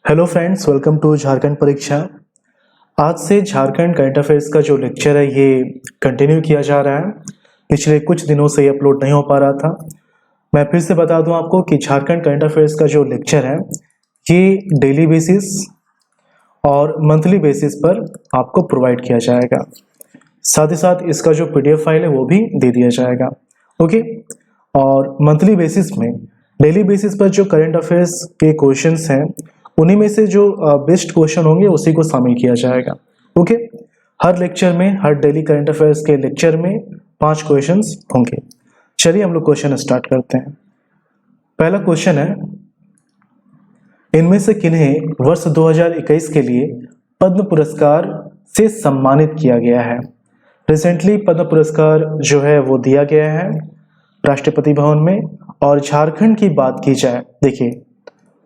Hello friends, welcome to Jharkhand Pariksha. आज से Jharkhand current affairs का जो लेक्चर है ये कंटिन्यू किया जा रहा है। पिछले कुछ दिनों से ये अपलोड नहीं हो पा रहा था। मैं फिर से बता दूं आपको कि झारखंड करंट अफेयर्स का जो लेक्चर है ये डेली बेसिस और मंथली बेसिस पर आपको प्रोवाइड किया जाएगा। साथ ही साथ इसका जो PDF फाइल है वो भी दे दिया जाएगा। ओके, और मंथली बेसिस में डेली बेसिस पर जो करंट अफेयर्स के क्वेश्चंस हैं उन्हीं में से जो बेस्ट क्वेश्चन होंगे उसी को शामिल किया जाएगा। ओके, हर लेक्चर में, हर डेली करंट अफेयर्स के लेक्चर में 5 क्वेश्चंस होंगे। चलिए हम लोग क्वेश्चन स्टार्ट करते हैं। पहला क्वेश्चन है, इनमें से किन्हें वर्ष 2021 के लिए पद्म पुरस्कार से सम्मानित किया गया है। रिसेंटली पद्म पुरस्कार जो है वो दिया गया है राष्ट्रपति भवन में। और झारखंड की बात की जाए, देखिए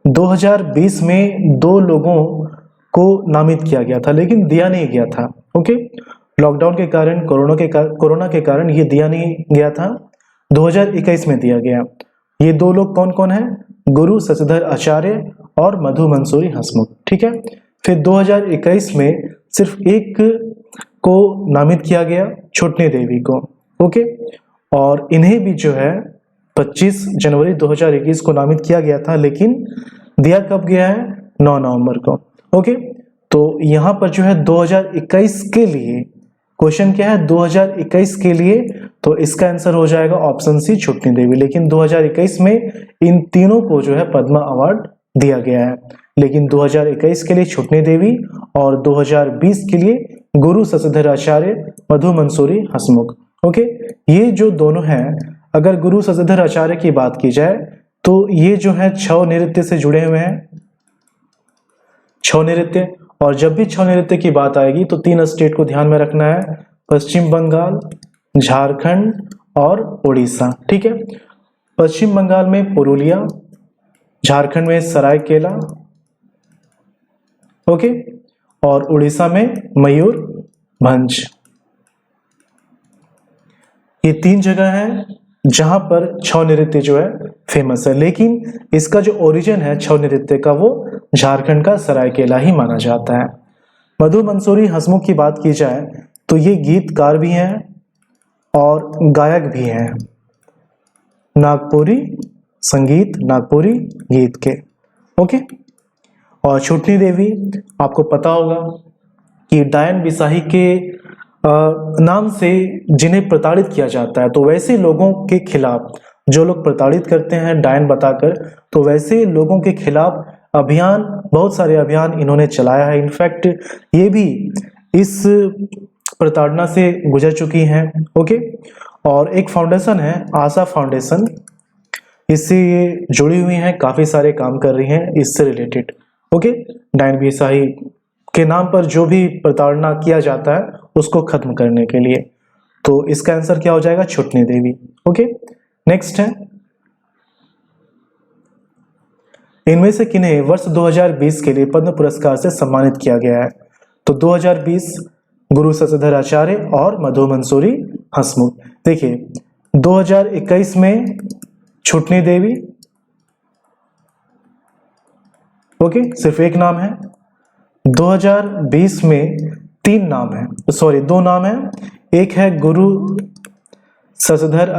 2020 में 2 लोगों को नामित किया गया था लेकिन दिया नहीं गया था। ओके, लॉकडाउन के कारण, कोरोना के कारण ये दिया नहीं गया था। 2021 में दिया गया। ये 2 लोग कौन कौन है? गुरु शशिधर आचार्य और मधु मंसूरी हंसमुख। ठीक है, फिर 2021 में सिर्फ एक को नामित किया गया, छोटनी देवी को। ओके, और इन्हें भी जो है 25 जनवरी 2021 को नामित किया गया था, लेकिन दिया कब गया है? 9 नवंबर को। ओके, तो यहाँ पर जो है 2021 के लिए क्वेश्चन क्या है? 2021 के लिए, तो इसका आंसर हो जाएगा ऑप्शन सी, छोटनी देवी। लेकिन 2021 में इन तीनों को जो है पद्मा अवार्ड दिया गया है, लेकिन 2021 के लिए छोटनी देवी और 2020 के लिए गुरु शशिधर आचार्य, मधु मंसूरी हंसमुख। ओके, ये जो दोनों हैं, अगर गुरु शशिधर आचार्य की बात की जाए तो ये जो है छौ नृत्य से जुड़े हुए हैं, छौ नृत्य। और जब भी छौ नृत्य की बात आएगी तो 3 स्टेट को ध्यान में रखना है, पश्चिम बंगाल, झारखंड और उड़ीसा। ठीक है, पश्चिम बंगाल में पुरुलिया, झारखंड में सरायकेला, ओके, और उड़ीसा में मयूरभंज। ये 3 जगह हैं जहां पर छौ नृत्य जो है फेमस है, लेकिन इसका जो ओरिजिन है छौ नृत्य का वो झारखंड का सरायकेला ही माना जाता है। मधु मंसूरी हंसमुख की बात की जाए तो ये गीतकार भी हैं और गायक भी हैं, नागपुरी संगीत, नागपुरी गीत के। ओके, और छोटनी देवी आपको पता होगा कि डायन बिसाही के नाम से जिन्हें प्रताड़ित किया जाता है, तो वैसे लोगों के खिलाफ, जो लोग प्रताड़ित करते हैं डायन बताकर, तो वैसे लोगों के खिलाफ अभियान, बहुत सारे अभियान इन्होंने चलाया है। इनफैक्ट ये भी इस प्रताड़ना से गुजर चुकी हैं। ओके, और एक फाउंडेशन है आशा फाउंडेशन, इससे ये जुड़ी हुई हैं, काफी सारे काम कर रही हैं इससे रिलेटेड। ओके, डायन बिसाही के नाम पर जो भी प्रताड़ना किया जाता है उसको खत्म करने के लिए। तो इसका आंसर क्या हो जाएगा? छोटनी देवी। ओके, नेक्स्ट है, इनमें से किन्हें वर्ष 2020 के लिए पद्म पुरस्कार से सम्मानित किया गया है? तो 2020 गुरु शशिधर आचार्य और मधु मंसूरी हंसमुख। देखिए 2021 में छोटनी देवी, ओके, सिर्फ एक नाम है। 2020 में 3 नाम है, सॉरी 2 नाम है। एक है गुरु शशिधर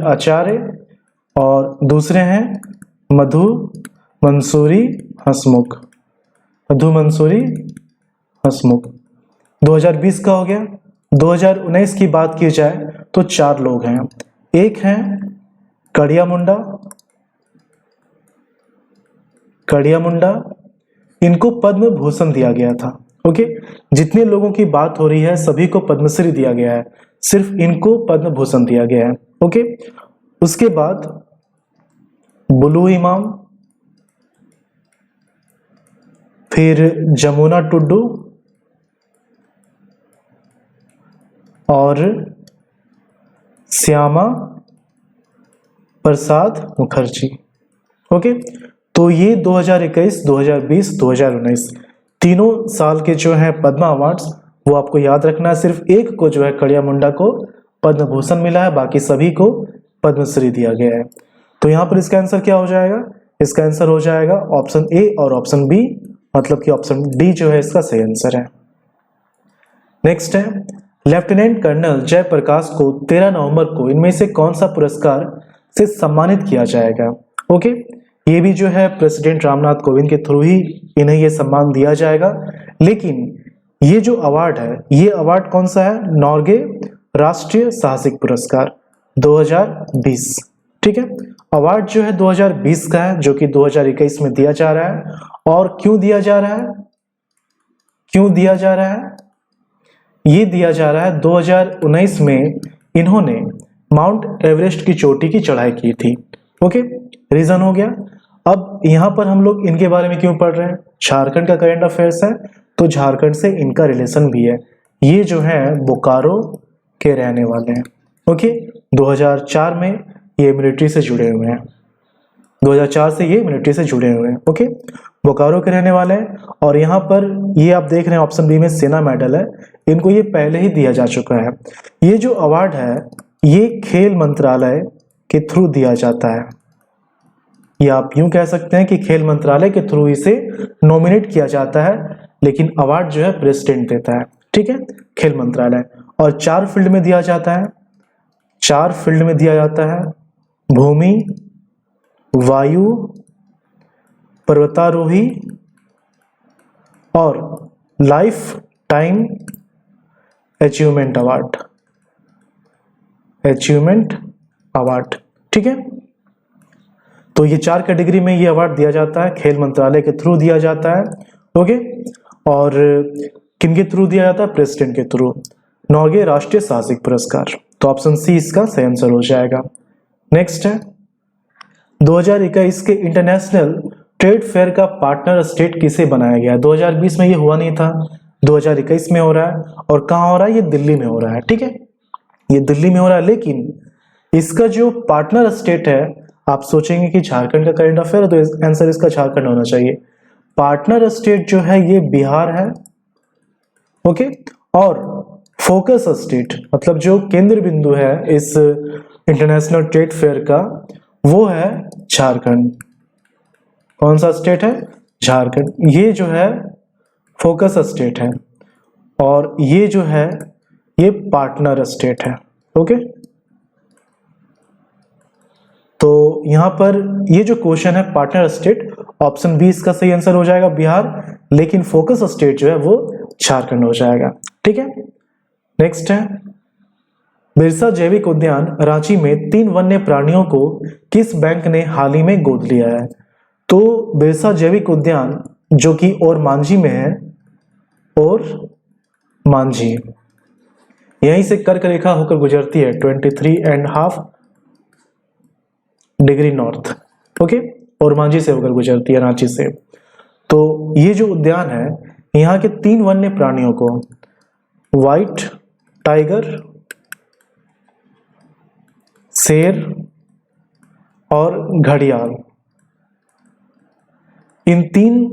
आचार्य और दूसरे हैं मधु मंसूरी हंसमुख। 2020 का हो गया। 2019 की बात की जाए तो 4 लोग हैं। एक है कड़िया मुंडा, इनको पद्म भूषण दिया गया था। ओके, जितने लोगों की बात हो रही है सभी को पद्मश्री दिया गया है, सिर्फ इनको पद्म भूषण दिया गया है। ओके, उसके बाद बुलू इमाम, फिर जमुना टुड्डू और श्यामा प्रसाद मुखर्जी। ओके, तो ये 2021, 2020, 2019 तीनों साल के जो हैं पद्मा अवार्ड्स वो आपको याद रखना है। सिर्फ एक को जो है कड़िया मुंडा को पद्म भूषण मिला है, बाकी सभी को पद्मश्री दिया गया है। तो यहाँ पर इसका आंसर क्या हो जाएगा? इसका आंसर हो जाएगा ऑप्शन ए और ऑप्शन बी, मतलब कि ऑप्शन डी जो है इसका सही आंसर है। नेक्स्ट है, लेफ्टिनेंट कर्नल जयप्रकाश को 13 नवंबर को इनमें से कौन सा पुरस्कार से सम्मानित किया जाएगा? ओके, ये भी जो है प्रेसिडेंट रामनाथ कोविंद के थ्रू ही इन्हें ये सम्मान दिया जाएगा। लेकिन ये जो अवार्ड है, ये अवार्ड कौन सा है? नॉर्वे राष्ट्रीय साहसिक पुरस्कार 2020। ठीक है, अवार्ड जो है 2020 का है, जो कि 2021 में दिया जा रहा है। और क्यों दिया जा रहा है? क्यों दिया जा रहा है? ये दिया जा रहा है 2019 में इन्होंने माउंट एवरेस्ट की चोटी की चढ़ाई की थी। ओके, रीजन हो गया। अब यहाँ पर हम लोग इनके बारे में क्यों पढ़ रहे हैं? झारखंड का करंट अफेयर्स है, तो झारखंड से इनका रिलेशन भी है। ये जो है बोकारो के रहने वाले हैं। ओके, 2004 में ये मिलिट्री से जुड़े हुए हैं। 2004 से ये मिलिट्री से जुड़े हुए हैं। ओके, बोकारो के रहने वाले हैं। और यहाँ पर ये आप देख रहे हैं ऑप्शन बी में सेना मेडल है, इनको ये पहले ही दिया जा चुका है। ये जो अवार्ड है ये खेल मंत्रालय के थ्रू दिया जाता है, या आप यूं कह सकते हैं कि खेल मंत्रालय के थ्रू इसे नॉमिनेट किया जाता है, लेकिन अवार्ड जो है प्रेसिडेंट देता है। ठीक है, खेल मंत्रालय। और 4 फील्ड में दिया जाता है, 4 फील्ड में दिया जाता है, भूमि, वायु, पर्वतारोही और life time achievement award. Achievement award, ठीक है। तो ये 4 कैटेगरी में ये अवार्ड दिया जाता है, खेल मंत्रालय के थ्रू दिया जाता है। ओके, और किन के थ्रू दिया जाता है? प्रेसिडेंट के थ्रू। नॉर्वे राष्ट्रीय साहसिक पुरस्कार, तो ऑप्शन सी इसका सही आंसर हो जाएगा। नेक्स्ट है, 2021 के इंटरनेशनल ट्रेड फेयर का पार्टनर स्टेट किसे बनाया गया? 2020 में ये हुआ नहीं था, 2021 में हो रहा है। और कहाँ हो रहा है? ये दिल्ली में हो रहा है। ठीक है, ये दिल्ली में हो रहा है। लेकिन इसका जो पार्टनर स्टेट है, आप सोचेंगे कि झारखंड का करंट अफेयर है, तो आंसर इसका झारखंड होना चाहिए। पार्टनर स्टेट जो है ये बिहार है। ओके, और फोकस स्टेट मतलब जो केंद्र बिंदु है इस इंटरनेशनल ट्रेड फेयर का, वो है झारखंड। कौन सा स्टेट है? झारखंड। ये जो है फोकस स्टेट है और ये जो है ये पार्टनर स्टेट है। ओके, तो यहां पर ये जो क्वेश्चन है पार्टनर स्टेट, ऑप्शन बी इसका सही आंसर हो जाएगा बिहार, लेकिन फोकस स्टेट जो है वो झारखंड हो जाएगा। ठीक है, नेक्स्ट है, बिरसा जैविक उद्यान रांची में 3 वन्य प्राणियों को किस बैंक ने हाल ही में गोद लिया है? तो बिरसा जैविक उद्यान जो कि और मांझी में है, और मांझी यहीं से कर्क रेखा होकर गुजरती है 23.5 डिग्री नॉर्थ। ओके, और मांझी से होकर गुजरती है रांची से। तो ये जो उद्यान है यहाँ के 3 वन्य प्राणियों को, व्हाइट टाइगर, शेर और घड़ियाल, इन 3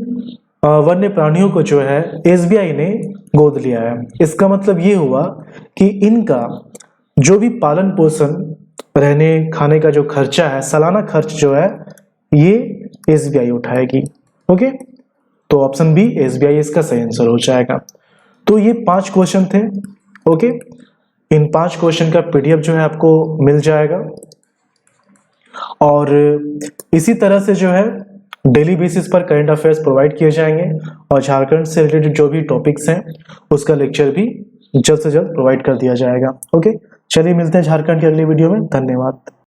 वन्य प्राणियों को जो है एसबीआई ने गोद लिया है। इसका मतलब ये हुआ कि इनका जो भी पालन पोषण, रहने खाने का जो खर्चा है, सालाना खर्च जो है ये एसबीआई उठाएगी। ओके, तो ऑप्शन बी एसबीआई इसका सही आंसर हो जाएगा। तो ये 5 क्वेश्चन थे। ओके, इन 5 क्वेश्चन का पीडीएफ जो है आपको मिल जाएगा, और इसी तरह से जो है डेली बेसिस पर करंट अफेयर्स प्रोवाइड किए जाएंगे, और झारखंड से रिलेटेड जो भी टॉपिक्स हैं उसका लेक्चर भी जल्द से जल्द प्रोवाइड कर दिया जाएगा। ओके, चलिए मिलते हैं झारखंड की अगली वीडियो में। धन्यवाद।